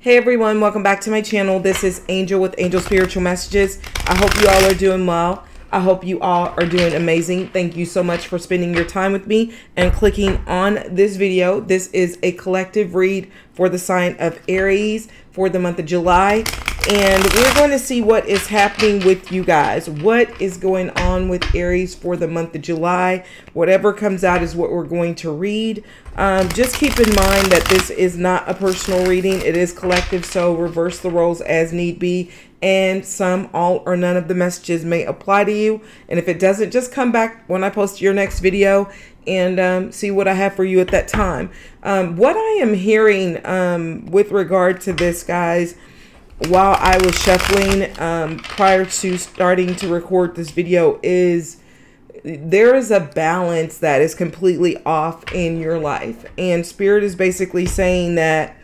Hey everyone, welcome back to my channel. This is Angel with Angel Spiritual Messages. I hope you all are doing well. I hope you all are doing amazing. Thank you so much for spending your time with me and clicking on this video. This is a collective read for the sign of Aries for the month of July. And we're going to see what is happening with you guys. What is going on with Aries for the month of July? Whatever comes out is what we're going to read. Just keep in mind that this is not a personal reading. It is collective, so reverse the roles as need be. And some, all, or none of the messages may apply to you. And if it doesn't, just come back when I post your next video and see what I have for you at that time. What I am hearing with regard to this, guys, while I was shuffling prior to starting to record this video, is there is a balance that is completely off in your life. And Spirit is basically saying that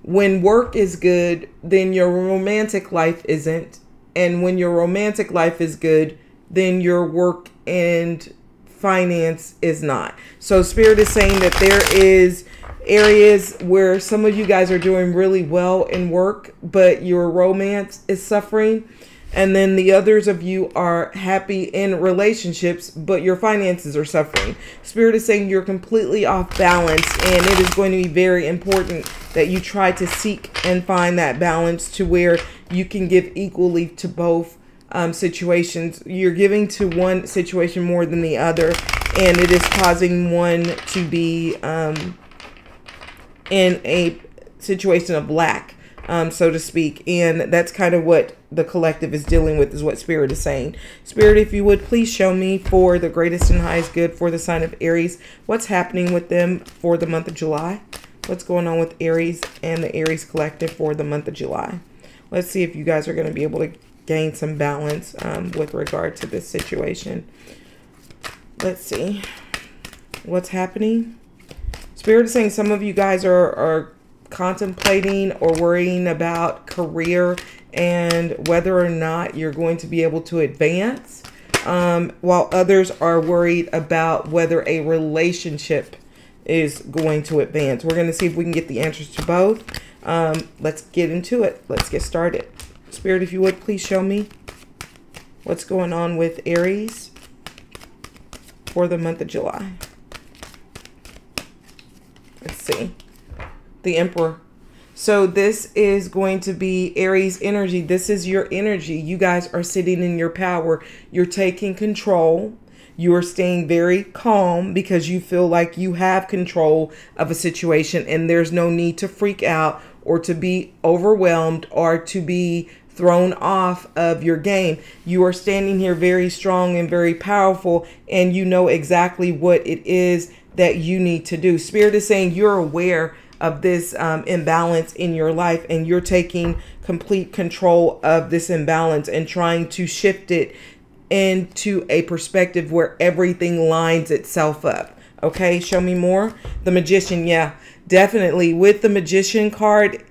when work is good, then your romantic life isn't. And when your romantic life is good, then your work and finance is not. So Spirit is saying that there is areas where some of you guys are doing really well in work, but your romance is suffering. And then the others of you are happy in relationships, but your finances are suffering. Spirit is saying you're completely off balance, and it is going to be very important that you try to seek and find that balance to where you can give equally to both situations. You're giving to one situation more than the other, and it is causing one to be in a situation of lack, so to speak. And that's kind of what the collective is dealing with, is what Spirit is saying. Spirit, if you would please show me for the greatest and highest good for the sign of Aries, what's happening with them for the month of July. What's going on with Aries and the Aries collective for the month of July. Let's see if you guys are going to be able to gain some balance with regard to this situation. Let's see what's happening. Spirit is saying some of you guys are contemplating or worrying about career and whether or not you're going to be able to advance, while others are worried about whether a relationship is going to advance. We're going to see if we can get the answers to both. Let's get into it. Let's get started. Spirit, if you would please show me what's going on with Aries for the month of July. Let's see. The Emperor. So this is going to be Aries energy. This is your energy. You guys are sitting in your power. You're taking control. You are staying very calm because you feel like you have control of a situation, and there's no need to freak out or to be overwhelmed or to be thrown off of your game. You are standing here very strong and very powerful, and you know exactly what it is that you need to do. Spirit is saying you're aware of this imbalance in your life, and you're taking complete control of this imbalance and trying to shift it into a perspective where everything lines itself up. Okay, show me more. The Magician. Yeah, definitely. With the Magician card,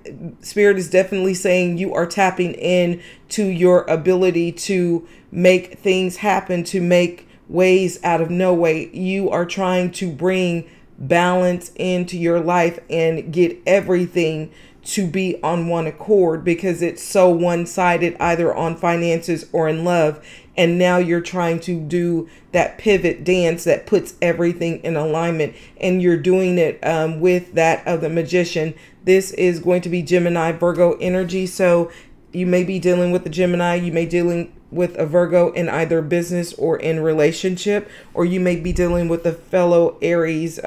Spirit is definitely saying you are tapping in to your ability to make things happen, to make ways out of no way. You are trying to bring balance into your life and get everything to be on one accord, because it's so one-sided either on finances or in love. And now you're trying to do that pivot dance that puts everything in alignment, and you're doing it with that of the Magician. This is going to be Gemini, Virgo energy. So you may be dealing with the Gemini, you may be dealing with a Virgo in either business or in relationship, or you may be dealing with a fellow Aries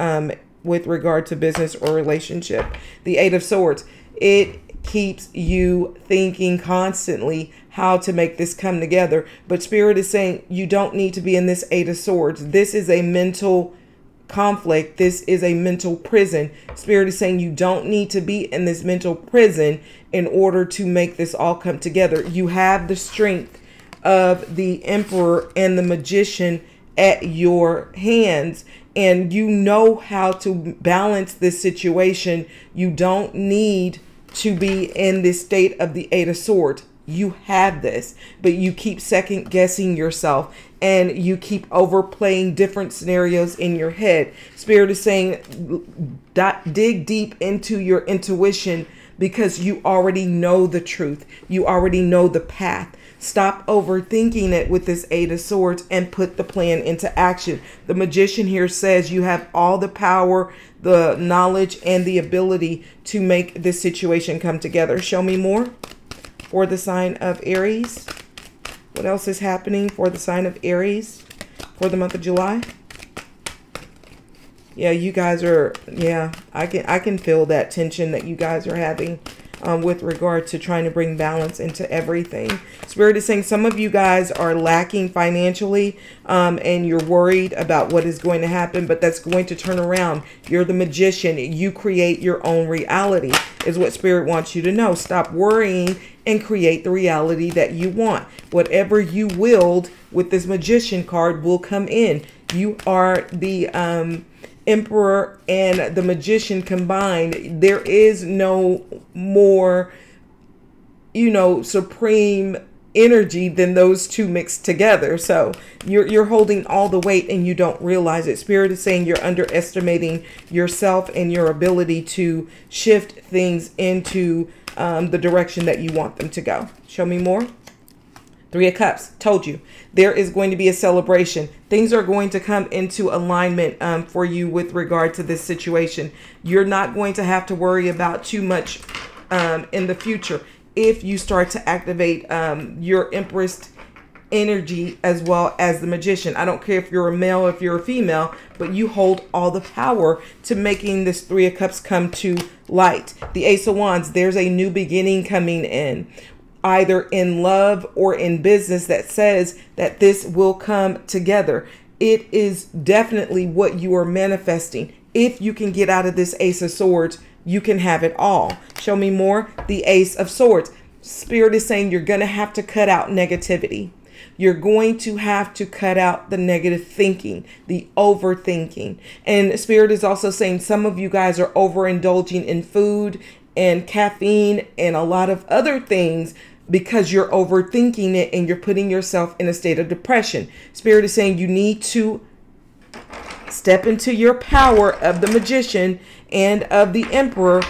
with regard to business or relationship. The Eight of Swords. It keeps you thinking constantly how to make this come together. But Spirit is saying you don't need to be in this Eight of Swords. This is a mental conflict. This is a mental prison. Spirit is saying you don't need to be in this mental prison in order to make this all come together. You have the strength of the Emperor and the Magician at your hands, and you know how to balance this situation. You don't need to be in this state of the Eight of Swords. You have this, but you keep second guessing yourself, and you keep overplaying different scenarios in your head. Spirit is saying dig deep into your intuition, because you already know the truth. You already know the path. Stop overthinking it with this Eight of Swords and put the plan into action. The Magician here says you have all the power, the knowledge, and the ability to make this situation come together. Show me more for the sign of Aries. What else is happening for the sign of Aries for the month of July? Yeah, you guys are, yeah, I can feel that tension that you guys are having with regard to trying to bring balance into everything. Spirit is saying some of you guys are lacking financially and you're worried about what is going to happen, but that's going to turn around. You're the Magician. You create your own reality is what Spirit wants you to know. Stop worrying and create the reality that you want. Whatever you willed with this Magician card will come in. You are the Emperor and the Magician combined. There is no more, you know, supreme energy than those two mixed together. So you're holding all the weight and you don't realize it. Spirit is saying you're underestimating yourself and your ability to shift things into the direction that you want them to go. Show me more. Three of Cups. Told you. There is going to be a celebration. Things are going to come into alignment for you with regard to this situation. You're not going to have to worry about too much in the future if you start to activate your Empress energy as well as the Magician. I don't care if you're a male or if you're a female, but you hold all the power to making this Three of Cups come to light. The Ace of Wands. There's a new beginning coming in, either in love or in business, that says that this will come together. It is definitely what you are manifesting. If you can get out of this Ace of Swords, you can have it all. Show me more. The Ace of Swords. Spirit is saying you're going to have to cut out negativity. You're going to have to cut out the negative thinking, the overthinking. And Spirit is also saying some of you guys are overindulging in food and caffeine and a lot of other things because you're overthinking it and you're putting yourself in a state of depression. Spirit is saying you need to step into your power of the Magician and of the Emperor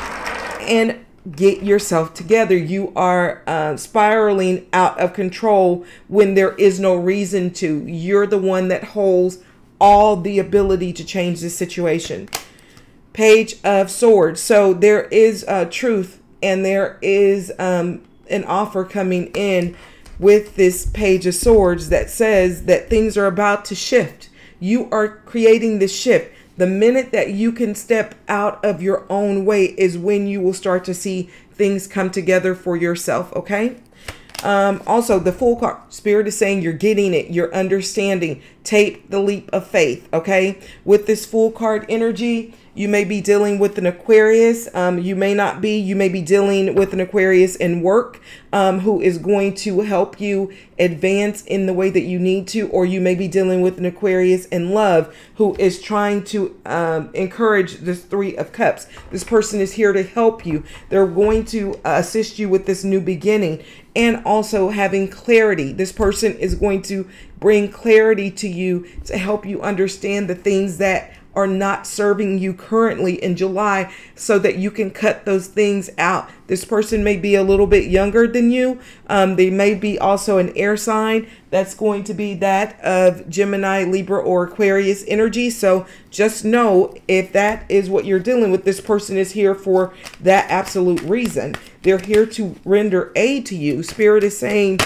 and get yourself together. You are spiraling out of control when there is no reason to. You're the one that holds all the ability to change this situation. Page of Swords. So there is truth and there is an offer coming in with this Page of Swords that says that things are about to shift. You are creating this shift. The minute that you can step out of your own way is when you will start to see things come together for yourself. Okay. Also, the Fool card. Spirit is saying you're getting it. You're understanding. Take the leap of faith. Okay. With this Fool card energy, you may be dealing with an Aquarius. You may not be. You may be dealing with an Aquarius in work who is going to help you advance in the way that you need to. Or you may be dealing with an Aquarius in love who is trying to encourage this Three of Cups. This person is here to help you. They're going to assist you with this new beginning and also having clarity. This person is going to bring clarity to you to help you understand the things that are not serving you currently in July so that you can cut those things out. This person may be a little bit younger than you. They may be also an air sign. That's going to be that of Gemini, Libra, or Aquarius energy. So just know if that is what you're dealing with, this person is here for that absolute reason. They're here to render aid to you. Spirit is saying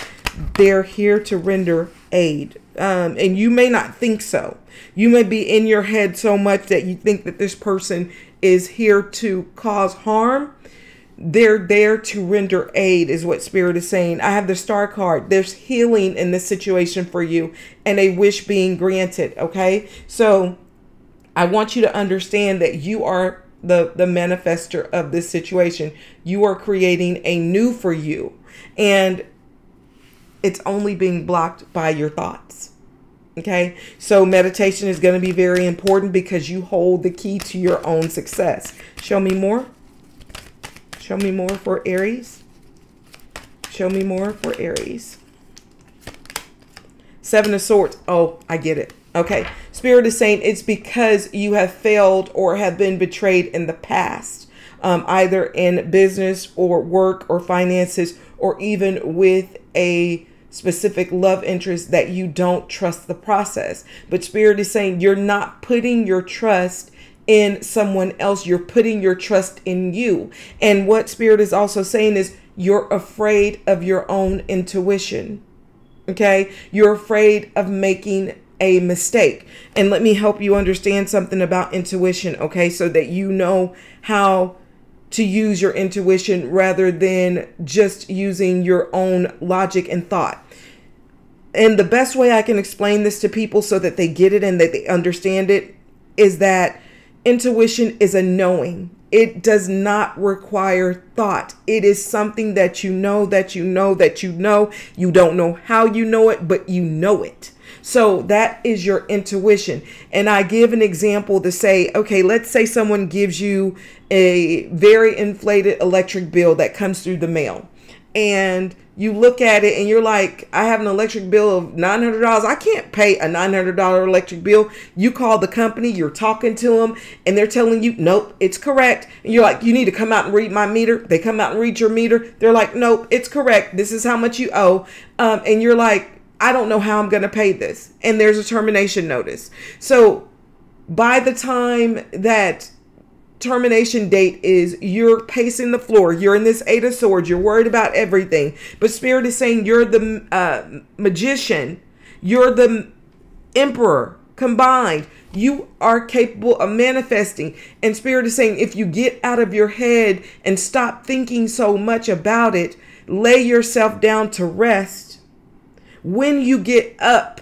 they're here to render aid. And you may not think so. You may be in your head so much that you think that this person is here to cause harm. They're there to render aid is what Spirit is saying. I have the Star card. There's healing in this situation for you and a wish being granted. Okay. So I want you to understand that you are the manifester of this situation. You are creating a new for you, and it's only being blocked by your thoughts. Okay. So meditation is going to be very important because you hold the key to your own success. Show me more. Show me more for Aries. Show me more for Aries. Seven of Swords. Oh, I get it. Okay. Spirit is saying it's because you have failed or have been betrayed in the past. either in business or work or finances, or even with a specific love interest that you don't trust the process. But Spirit is saying you're not putting your trust in someone else. You're putting your trust in you. And what Spirit is also saying is you're afraid of your own intuition. Okay? You're afraid of making a mistake. And let me help you understand something about intuition, okay? So that you know how to use your intuition rather than just using your own logic and thought. And the best way I can explain this to people so that they get it and that they understand it is that intuition is a knowing. It does not require thought. It is something that you know, that you know, that you know. You don't know how you know it, but you know it. So that is your intuition. And I give an example to say, okay, let's say someone gives you a very inflated electric bill that comes through the mail. And you look at it and you're like, I have an electric bill of $900. I can't pay a $900 electric bill. You call the company, you're talking to them, and they're telling you, nope, it's correct. And you're like, you need to come out and read my meter. They come out and read your meter. They're like, nope, it's correct. This is how much you owe. And you're like, I don't know how I'm going to pay this. And there's a termination notice. So by the time that termination date is, you're pacing the floor. You're in this Eight of Swords. You're worried about everything. But Spirit is saying you're the magician. You're the emperor combined. You are capable of manifesting. And Spirit is saying if you get out of your head and stop thinking so much about it, lay yourself down to rest. When you get up,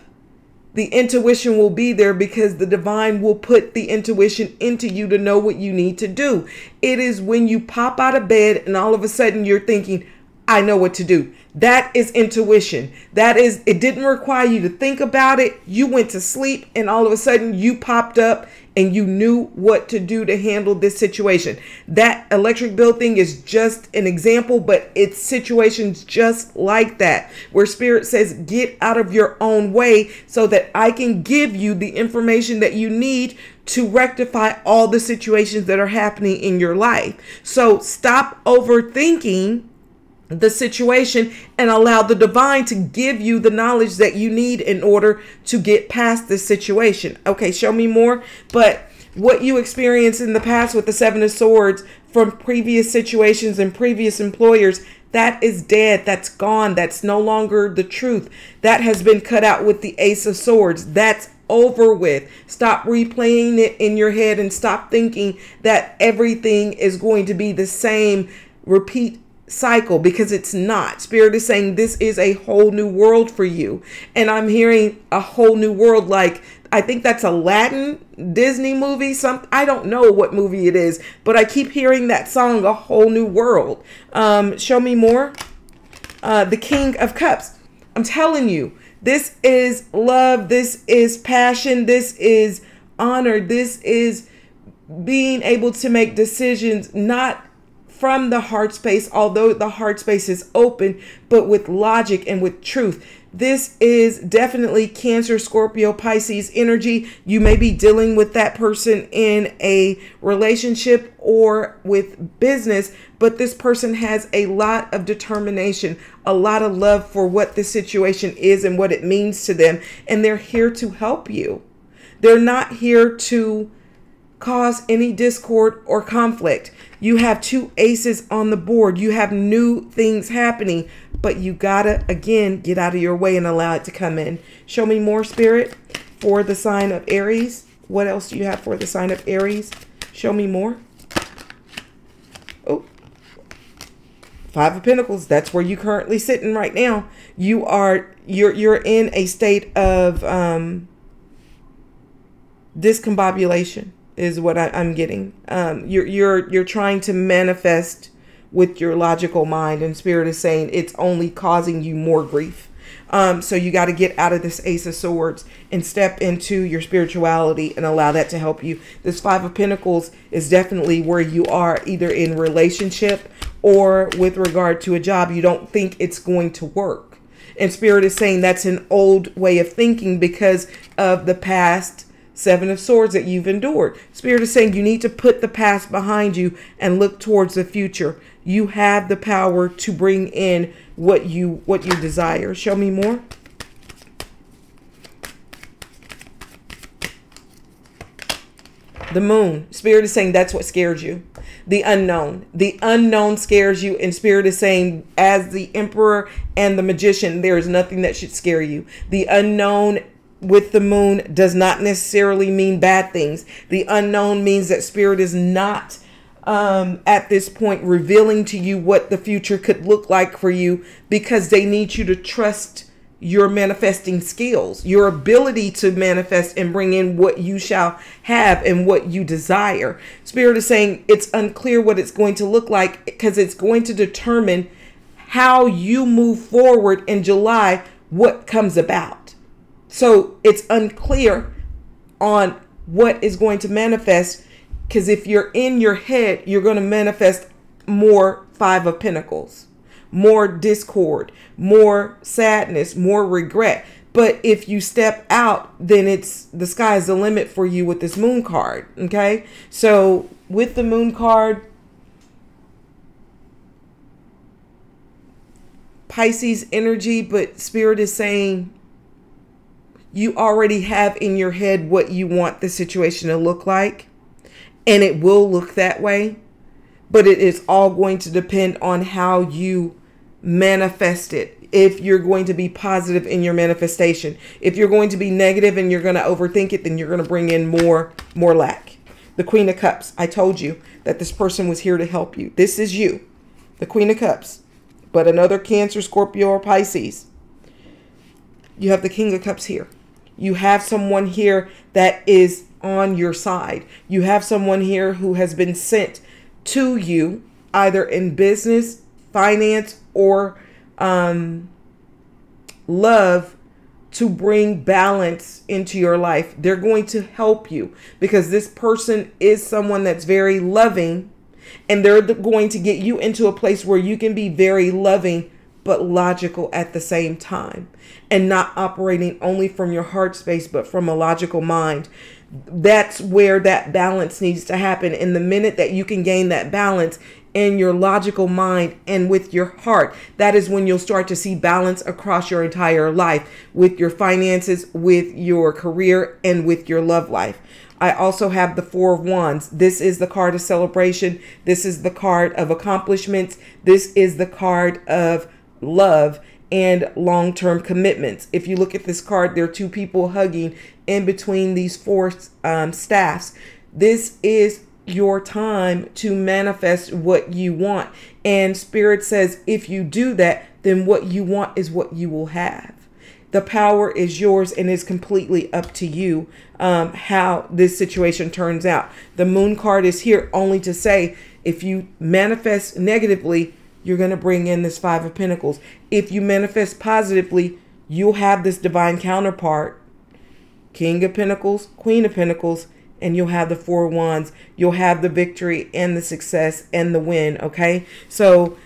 the intuition will be there because the divine will put the intuition into you to know what you need to do. It is when you pop out of bed and all of a sudden you're thinking, I know what to do. That is intuition. That is, it didn't require you to think about it. You went to sleep and all of a sudden you popped up and you knew what to do to handle this situation. That electric bill thing is just an example, but it's situations just like that where Spirit says, get out of your own way so that I can give you the information that you need to rectify all the situations that are happening in your life. So stop overthinking the situation and allow the divine to give you the knowledge that you need in order to get past this situation. Okay, show me more. But what you experienced in the past with the Seven of Swords from previous situations and previous employers, that is dead. That's gone. That's no longer the truth. That has been cut out with the Ace of Swords. That's over with. Stop replaying it in your head and stop thinking that everything is going to be the same repeat cycle, because it's not. Spirit is saying this is a whole new world for you. And I'm hearing a whole new world, like I think that's a Latin Disney movie. I don't know what movie it is, but I keep hearing that song, A Whole New World. Show me more. The King of Cups. I'm telling you, this is love. This is passion. This is honor. This is being able to make decisions, not from the heart space, although the heart space is open, but with logic and with truth. This is definitely Cancer, Scorpio, Pisces energy. You may be dealing with that person in a relationship or with business, but this person has a lot of determination, a lot of love for what this situation is and what it means to them. And they're here to help you. They're not here to cause any discord or conflict. You have two aces on the board. You have new things happening, but you gotta, again, get out of your way and allow it to come in. Show me more, Spirit, for the sign of Aries. What else do you have for the sign of Aries? Show me more. Oh, Five of Pentacles. That's where you're currently sitting right now. You're in a state of discombobulation. Is what I'm getting. You're trying to manifest with your logical mind, and Spirit is saying it's only causing you more grief. So you got to get out of this Ace of Swords and step into your spirituality and allow that to help you. This Five of Pentacles is definitely where you are, either in relationship or with regard to a job. You don't think it's going to work. And Spirit is saying that's an old way of thinking because of the past Seven of Swords that you've endured. Spirit is saying you need to put the past behind you and look towards the future. You have the power to bring in what you desire. Show me more. The Moon. Spirit is saying that's what scares you. The unknown. The unknown scares you, and Spirit is saying, as the Emperor and the Magician, there is nothing that should scare you. The unknown with the Moon does not necessarily mean bad things. The unknown means that Spirit is not at this point revealing to you what the future could look like for you, because they need you to trust your manifesting skills, your ability to manifest and bring in what you shall have and what you desire. Spirit is saying it's unclear what it's going to look like, because it's going to determine how you move forward in July, what comes about. So it's unclear on what is going to manifest, because if you're in your head, you're going to manifest more Five of Pentacles, more discord, more sadness, more regret. But if you step out, then it's the sky's the limit for you with this Moon card. Okay. So with the Moon card, Pisces energy, but Spirit is saying you already have in your head what you want the situation to look like, and it will look that way. But it is all going to depend on how you manifest it. If you're going to be positive in your manifestation, if you're going to be negative and you're going to overthink it, then you're going to bring in more lack. The Queen of Cups. I told you that this person was here to help you. This is you, the Queen of Cups, but another Cancer, Scorpio, or Pisces. You have the King of Cups here. You have someone here that is on your side. You have someone here who has been sent to you, either in business, finance, or love, to bring balance into your life. They're going to help you, because this person is someone that's very loving, and they're going to get you into a place where you can be very loving but logical at the same time, and not operating only from your heart space but from a logical mind. That's where that balance needs to happen. In the minute that you can gain that balance in your logical mind and with your heart, that is when you'll start to see balance across your entire life, with your finances, with your career, and with your love life. I also have the Four of Wands. This is the card of celebration. This is the card of accomplishments. This is the card of love and long-term commitments. If you look at this card, there are two people hugging in between these four staffs. This is your time to manifest what you want. And Spirit says, if you do that, then what you want is what you will have. The power is yours, and it's completely up to you how this situation turns out. The Moon card is here only to say, if you manifest negatively, you're going to bring in this Five of Pentacles. If you manifest positively, you'll have this divine counterpart, King of Pentacles, Queen of Pentacles, and you'll have the Four of Wands. You'll have the victory and the success and the win. Okay. So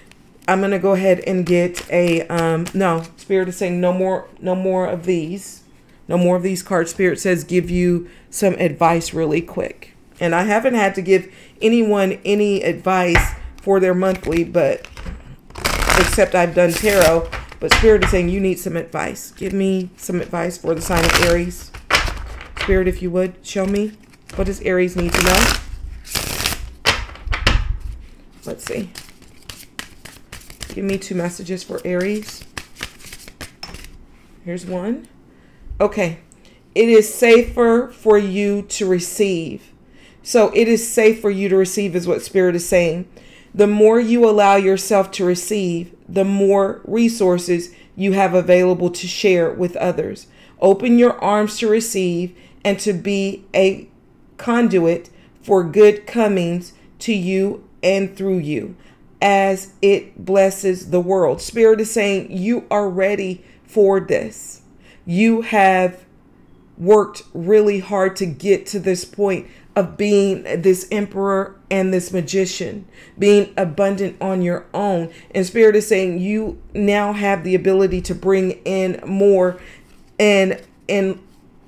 I'm going to go ahead and get a, no, Spirit is saying no more of these. No more of these cards. Spirit says, give you some advice really quick. And I haven't had to give anyone any advice for their monthly, but except I've done tarot. But Spirit is saying you need some advice. Give me some advice for the sign of Aries. Spirit, if you would, show me, what does Aries need to know? Let's see. Give me two messages for Aries. Here's one. Okay. It is safer for you to receive. So it is safe for you to receive is what Spirit is saying. The more you allow yourself to receive, the more resources you have available to share with others. Open your arms to receive and to be a conduit for good comings to you and through you, as it blesses the world. Spirit is saying you are ready for this. You have worked really hard to get to this point of being this Emperor and this Magician, being abundant on your own. And Spirit is saying you now have the ability to bring in more and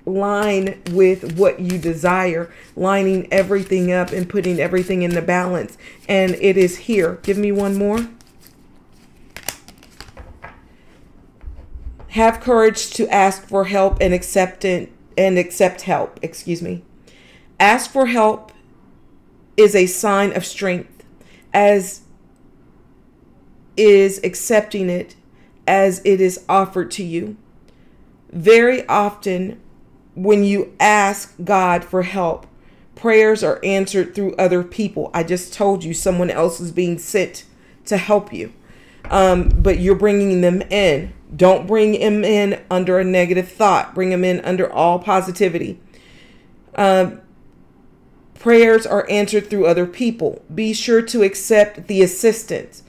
line with what you desire, lining everything up and putting everything into balance. And it is here. Give me one more. Have courage to ask for help and accept help. Excuse me. Ask for help is a sign of strength, as is accepting it as it is offered to you. Very often, when you ask God for help, prayers are answered through other people. I just told you someone else is being sent to help you. But you're bringing them in. Don't bring them in under a negative thought. Bring them in under all positivity. Prayers are answered through other people. Be sure to accept the assistance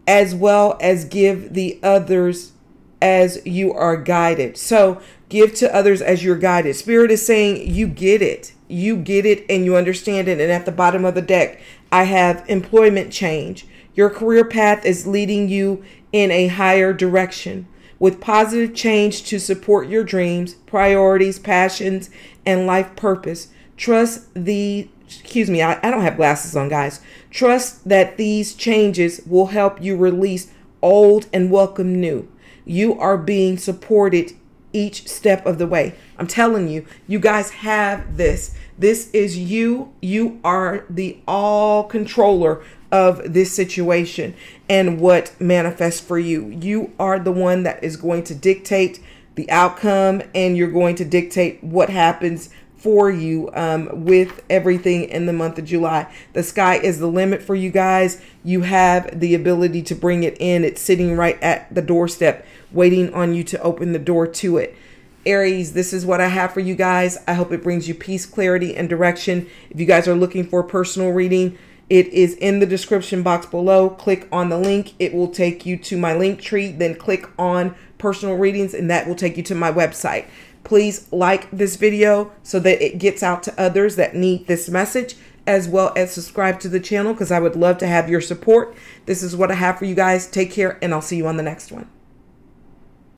as well as give the others as you are guided. So give to others as you're guided. Spirit is saying you get it. You get it and you understand it. And at the bottom of the deck, I have employment change. Your career path is leading you in a higher direction with positive change to support your dreams, priorities, passions, and life purpose. Trust I don't have glasses on, guys. Trust that these changes will help you release old and welcome new. You are being supported each step of the way. I'm telling you, you guys have this. This is you. You are the all controller of this situation and what manifests for you. You are the one that is going to dictate the outcome, and you're going to dictate what happens for you with everything in the month of July. The sky is the limit for you guys. You have the ability to bring it in. It's sitting right at the doorstep, waiting on you to open the door to it. Aries, this is what I have for you guys. I hope it brings you peace, clarity, and direction. If you guys are looking for a personal reading, it is in the description box below. Click on the link. It will take you to my link tree. Then click on personal readings, and that will take you to my website. Please like this video so that it gets out to others that need this message, as well as subscribe to the channel because I would love to have your support. This is what I have for you guys. Take care, and I'll see you on the next one.